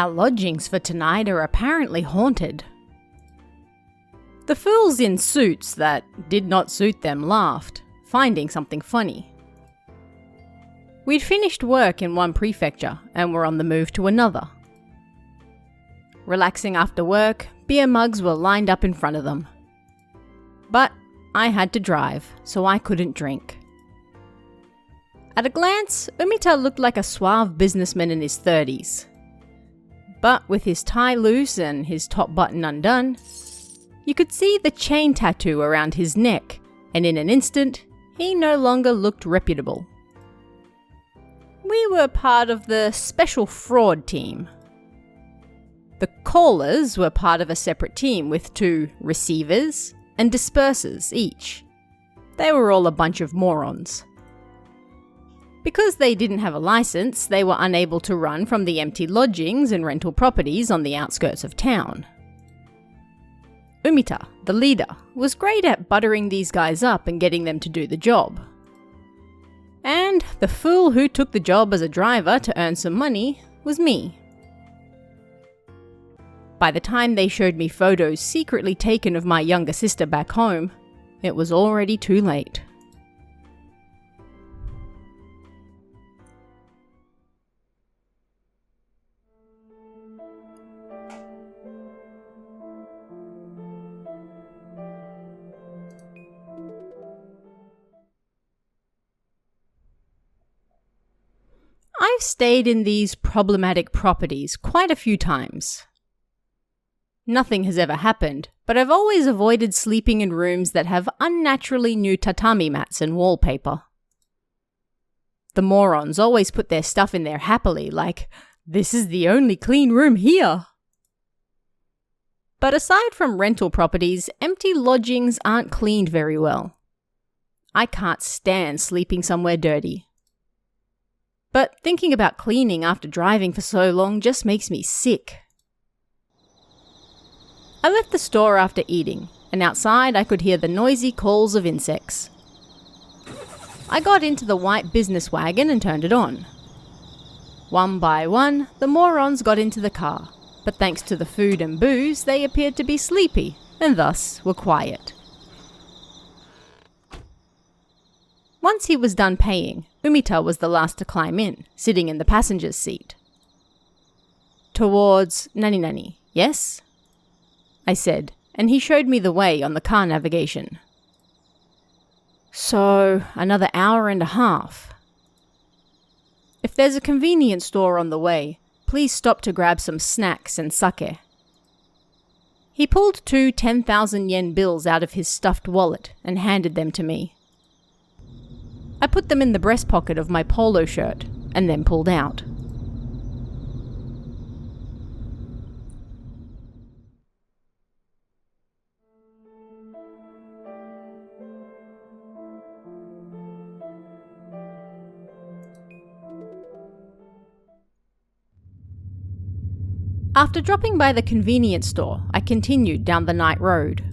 Our lodgings for tonight are apparently haunted. The fools in suits that did not suit them laughed, finding something funny. We'd finished work in one prefecture and were on the move to another. Relaxing after work, beer mugs were lined up in front of them. But I had to drive, so I couldn't drink. At a glance, Umita looked like a suave businessman in his 30s. But with his tie loose and his top button undone, you could see the chain tattoo around his neck, and in an instant, he no longer looked reputable. We were part of the special fraud team. The callers were part of a separate team with 2 receivers and dispersers each. They were all a bunch of morons. Because they didn't have a license, they were unable to run from the empty lodgings and rental properties on the outskirts of town. Umita, the leader, was great at buttering these guys up and getting them to do the job. And the fool who took the job as a driver to earn some money was me. By the time they showed me photos secretly taken of my younger sister back home, it was already too late. I've stayed in these problematic properties quite a few times. Nothing has ever happened, but I've always avoided sleeping in rooms that have unnaturally new tatami mats and wallpaper. The morons always put their stuff in there happily, like, "This is the only clean room here." But aside from rental properties, empty lodgings aren't cleaned very well. I can't stand sleeping somewhere dirty. But thinking about cleaning after driving for so long just makes me sick. I left the store after eating, and outside I could hear the noisy calls of insects. I got into the white business wagon and turned it on. One by one, the morons got into the car, but thanks to the food and booze, they appeared to be sleepy, and thus were quiet. Once he was done paying, Umita was the last to climb in, sitting in the passenger's seat. "Towards Nani, yes?" I said, and he showed me the way on the car navigation. "So, another hour and a half. If there's a convenience store on the way, please stop to grab some snacks and sake." He pulled 2 10,000 yen bills out of his stuffed wallet and handed them to me. I put them in the breast pocket of my polo shirt and then pulled out. After dropping by the convenience store, I continued down the night road.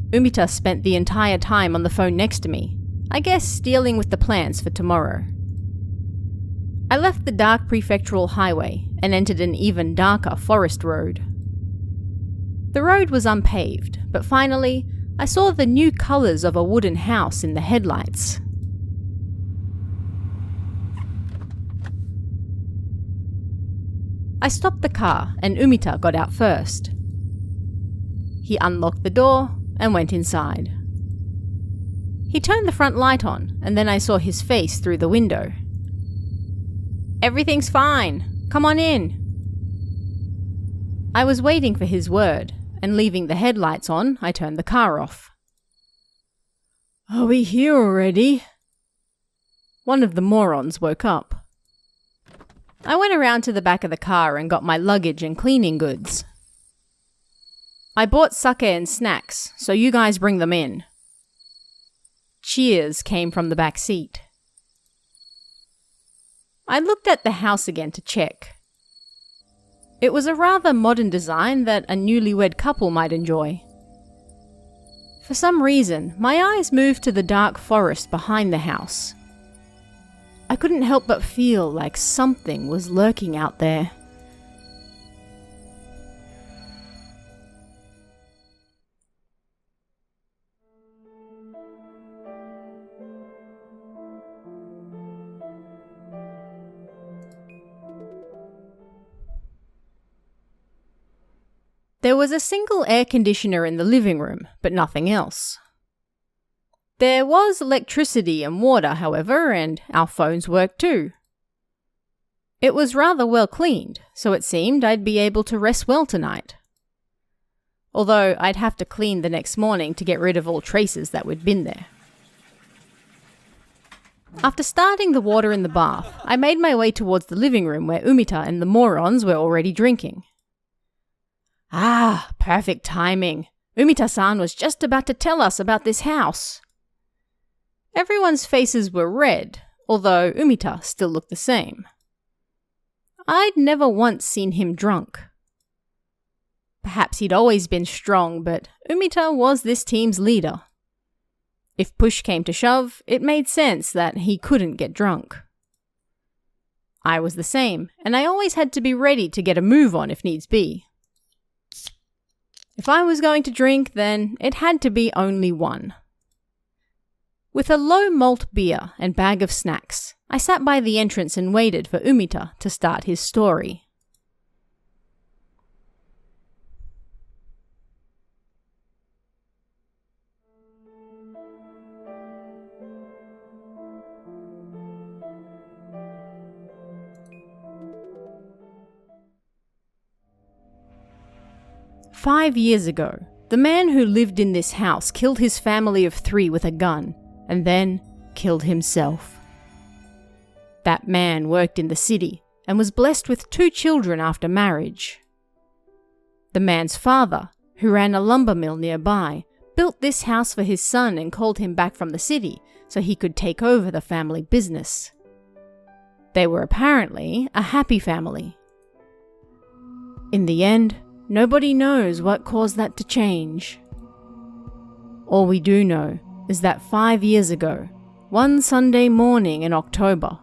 Umita spent the entire time on the phone next to me, I guess dealing with the plans for tomorrow. I left the dark prefectural highway and entered an even darker forest road. The road was unpaved, but finally, I saw the new colours of a wooden house in the headlights. I stopped the car and Umita got out first. He unlocked the door and went inside. He turned the front light on, and then I saw his face through the window. "Everything's fine. Come on in." I was waiting for his word, and leaving the headlights on, I turned the car off. "Are we here already?" One of the morons woke up. I went around to the back of the car and got my luggage and cleaning goods. "I bought sake and snacks, so you guys bring them in." Cheers came from the back seat. I looked at the house again to check. It was a rather modern design that a newlywed couple might enjoy. For some reason, my eyes moved to the dark forest behind the house. I couldn't help but feel like something was lurking out there, There was a single air conditioner in the living room, but nothing else. There was electricity and water, however, and our phones worked too. It was rather well cleaned, so it seemed I'd be able to rest well tonight. Although I'd have to clean the next morning to get rid of all traces that we'd been there. After starting the water in the bath, I made my way towards the living room where Umita and the morons were already drinking. Ah, perfect timing. Umita-san was just about to tell us about this house. Everyone's faces were red, although Umita still looked the same. I'd never once seen him drunk. Perhaps he'd always been strong, but Umita was this team's leader. If push came to shove, it made sense that he couldn't get drunk. I was the same, and I always had to be ready to get a move on if needs be. If I was going to drink, then it had to be only one. With a low malt beer and bag of snacks, I sat by the entrance and waited for Umita to start his story. "5 years ago, the man who lived in this house killed his family of 3 with a gun, and then killed himself. That man worked in the city and was blessed with 2 children after marriage. The man's father, who ran a lumber mill nearby, built this house for his son and called him back from the city so he could take over the family business. They were apparently a happy family. In the end, nobody knows what caused that to change. All we do know is that 5 years ago, one Sunday morning in October,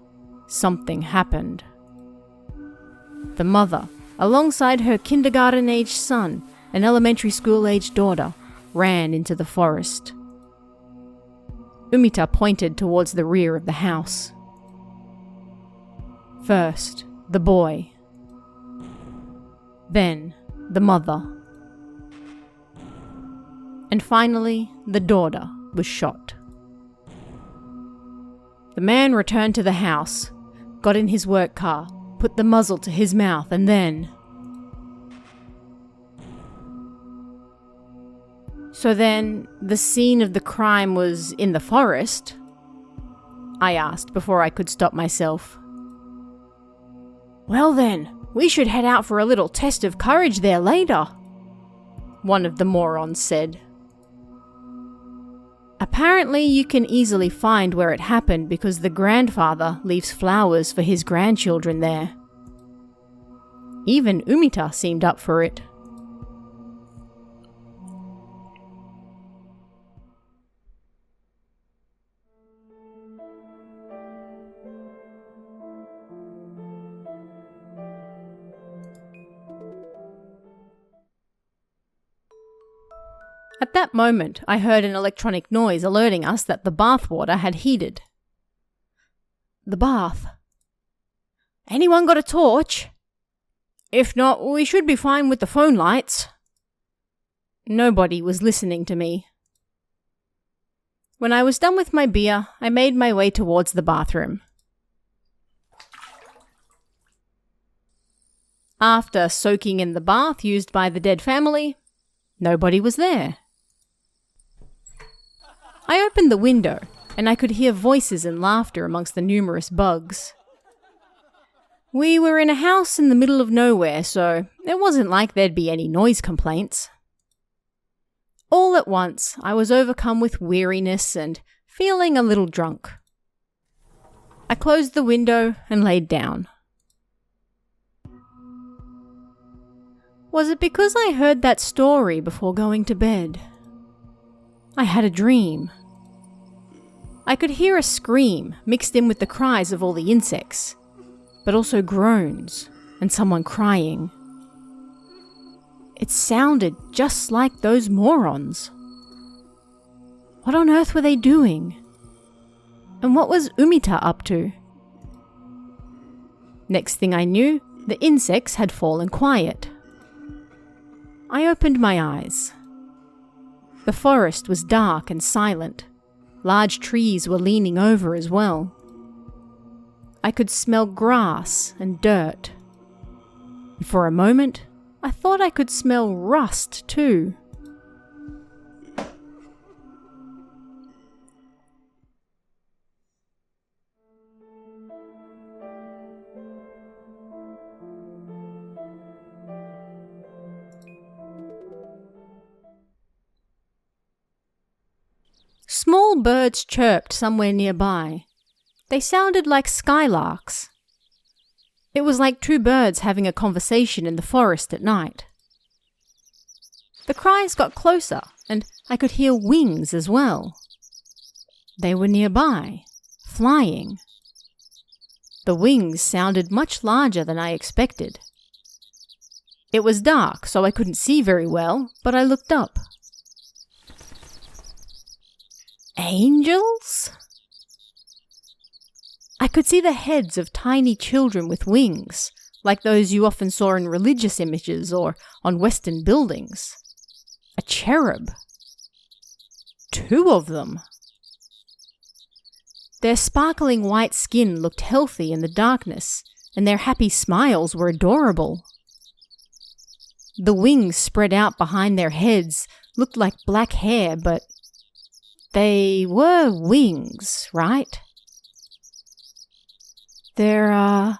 something happened. The mother, alongside her kindergarten-aged son and elementary school-aged daughter, ran into the forest. Umita pointed towards the rear of the house. First, the boy. Then, the mother. And finally, the daughter was shot. The man returned to the house, got in his work car, put the muzzle to his mouth, and then... So then, the scene of the crime was in the forest? I asked before I could stop myself. Well then, we should head out for a little test of courage there later, one of the morons said. Apparently you can easily find where it happened because the grandfather leaves flowers for his grandchildren there. Even Umita seemed up for it. At that moment, I heard an electronic noise alerting us that the bath water had heated. The bath. Anyone got a torch? If not, we should be fine with the phone lights. Nobody was listening to me. When I was done with my beer, I made my way towards the bathroom. After soaking in the bath used by the dead family, nobody was there. I opened the window, and I could hear voices and laughter amongst the numerous bugs. We were in a house in the middle of nowhere, so it wasn't like there'd be any noise complaints. All at once, I was overcome with weariness and feeling a little drunk. I closed the window and laid down. Was it because I heard that story before going to bed? I had a dream. I could hear a scream mixed in with the cries of all the insects, but also groans and someone crying. It sounded just like those morons. What on earth were they doing? And what was Umita up to? Next thing I knew, the insects had fallen quiet. I opened my eyes. The forest was dark and silent. Large trees were leaning over as well. I could smell grass and dirt. And for a moment, I thought I could smell rust too. Small birds chirped somewhere nearby. They sounded like skylarks. It was like two birds having a conversation in the forest at night. The cries got closer, and I could hear wings as well. They were nearby, flying. The wings sounded much larger than I expected. It was dark, so I couldn't see very well, but I looked up. Angels? I could see the heads of tiny children with wings, like those you often saw in religious images or on Western buildings. A cherub. 2 of them. Their sparkling white skin looked healthy in the darkness, and their happy smiles were adorable. The wings spread out behind their heads looked like black hair, but they were wings, right? They're,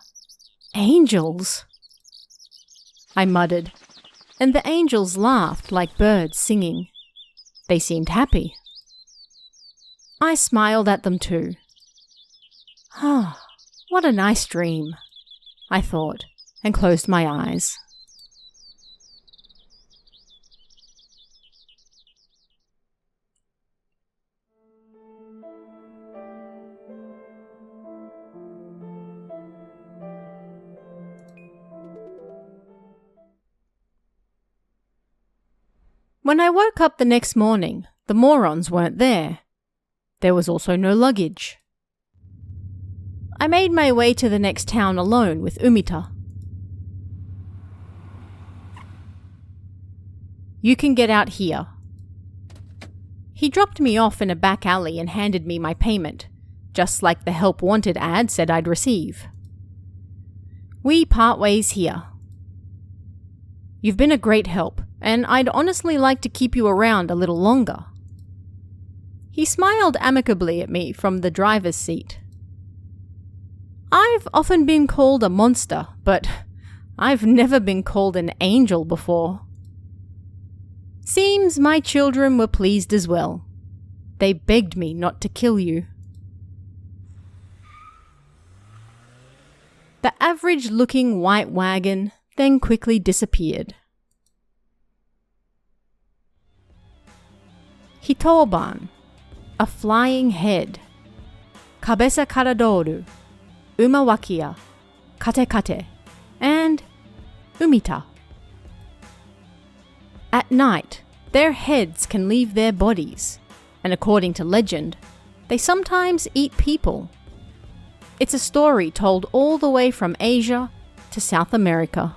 angels, I muttered, and the angels laughed like birds singing. They seemed happy. I smiled at them too. Ah, what a nice dream, I thought, and closed my eyes. When I woke up the next morning, the morons weren't there. There was also no luggage. I made my way to the next town alone with Umita. You can get out here. He dropped me off in a back alley and handed me my payment, just like the Help Wanted ad said I'd receive. We part ways here. You've been a great help, and I'd honestly like to keep you around a little longer. He smiled amicably at me from the driver's seat. I've often been called a monster, but I've never been called an angel before. Seems my children were pleased as well. They begged me not to kill you. The average-looking white wagon then quickly disappeared. Hitoban, a flying head. Kabesa karadoru, umawakia, kate kate, and umita. At night, their heads can leave their bodies, and according to legend, they sometimes eat people. It's a story told all the way from Asia to South America.